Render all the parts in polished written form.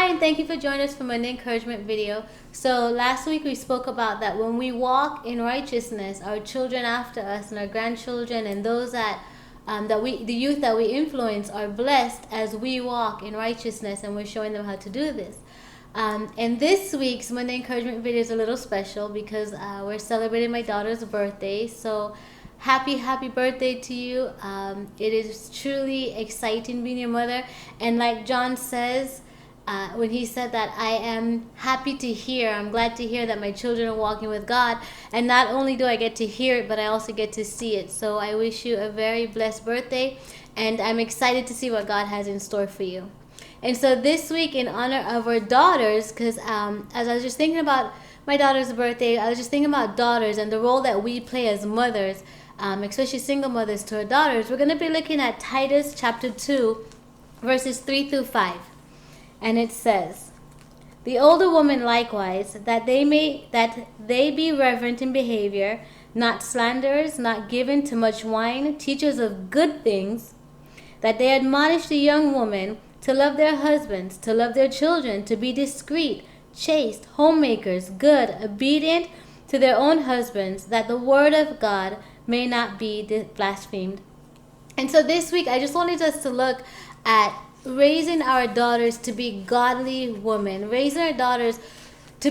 Hi, and thank you for joining us for Monday Encouragement video. So last week we spoke about that when we walk in righteousness, our children after us and our grandchildren and those the youth that we influence are blessed as we walk in righteousness, and we're showing them how to do this. And this week's Monday Encouragement video is a little special because we're celebrating my daughter's birthday. So happy birthday to you. It is truly exciting being your mother. And like John says, when he said that, I am happy to hear, I'm glad to hear that my children are walking with God. And not only do I get to hear it, but I also get to see it. So I wish you a very blessed birthday, and I'm excited to see what God has in store for you. And so this week, in honor of our daughters, because as I was just thinking about my daughter's birthday, I was just thinking about daughters and the role that we play as mothers, especially single mothers to our daughters. We're going to be looking at Titus chapter 2, verses 3 through 5. And it says, "The older woman likewise, that they be reverent in behavior, not slanderers, not given to much wine, teachers of good things, that they admonish the young woman to love their husbands, to love their children, to be discreet, chaste, homemakers, good, obedient to their own husbands, that the word of God may not be blasphemed." And so this week, I just wanted us to look at raising our daughters to be godly women, raising our daughters to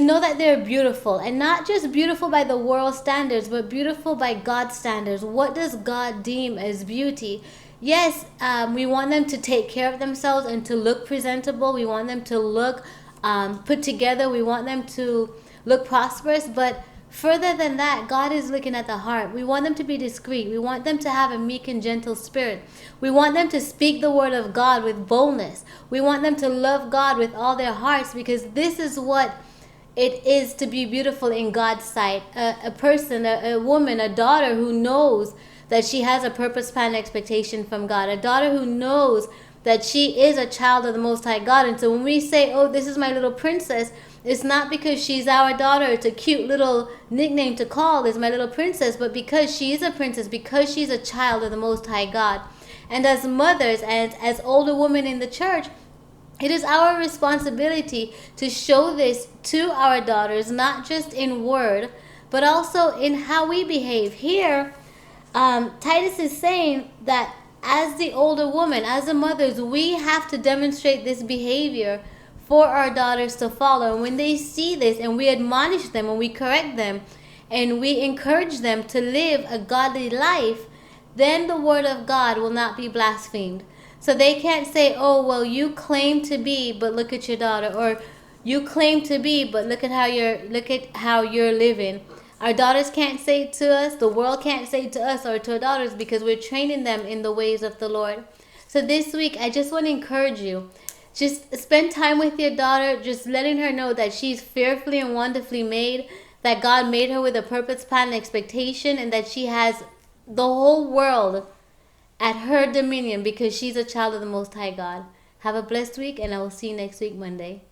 know that they're beautiful, and not just beautiful by the world standards, but beautiful by God's standards. What does God deem as beauty? Yes, we want them to take care of themselves and to look presentable. We want them to look put together. We want them to look prosperous. But further than that, God is looking at the heart. We want them to be discreet. We want them to have a meek and gentle spirit. We want them to speak the word of God with boldness. We want them to love God with all their hearts, because this is what it is to be beautiful in God's sight. A person, a woman, a daughter who knows that she has a purpose, plan, expectation from God. A daughter who knows that she is a child of the Most High God. And so when we say, "Oh, this is my little princess," it's not because she's our daughter. It's a cute little nickname to call, is my little princess, but because she is a princess, because she's a child of the Most High God. And as mothers and as older women in the church, it is our responsibility to show this to our daughters, not just in word, but also in how we behave. Here, Titus is saying that as the older woman, as the mothers, we have to demonstrate this behavior for our daughters to follow. And when they see this and we admonish them and we correct them and we encourage them to live a godly life, then the word of God will not be blasphemed. So they can't say, "Oh, well, you claim to be, but look at your daughter," or "You claim to be, but look at how you're living." Our daughters can't say it to us. The world can't say it to us or to our daughters, because we're training them in the ways of the Lord. So this week, I just want to encourage you. Just spend time with your daughter, just letting her know that she's fearfully and wonderfully made, that God made her with a purpose, plan, and expectation, and that she has the whole world at her dominion because she's a child of the Most High God. Have a blessed week, and I will see you next week, Monday.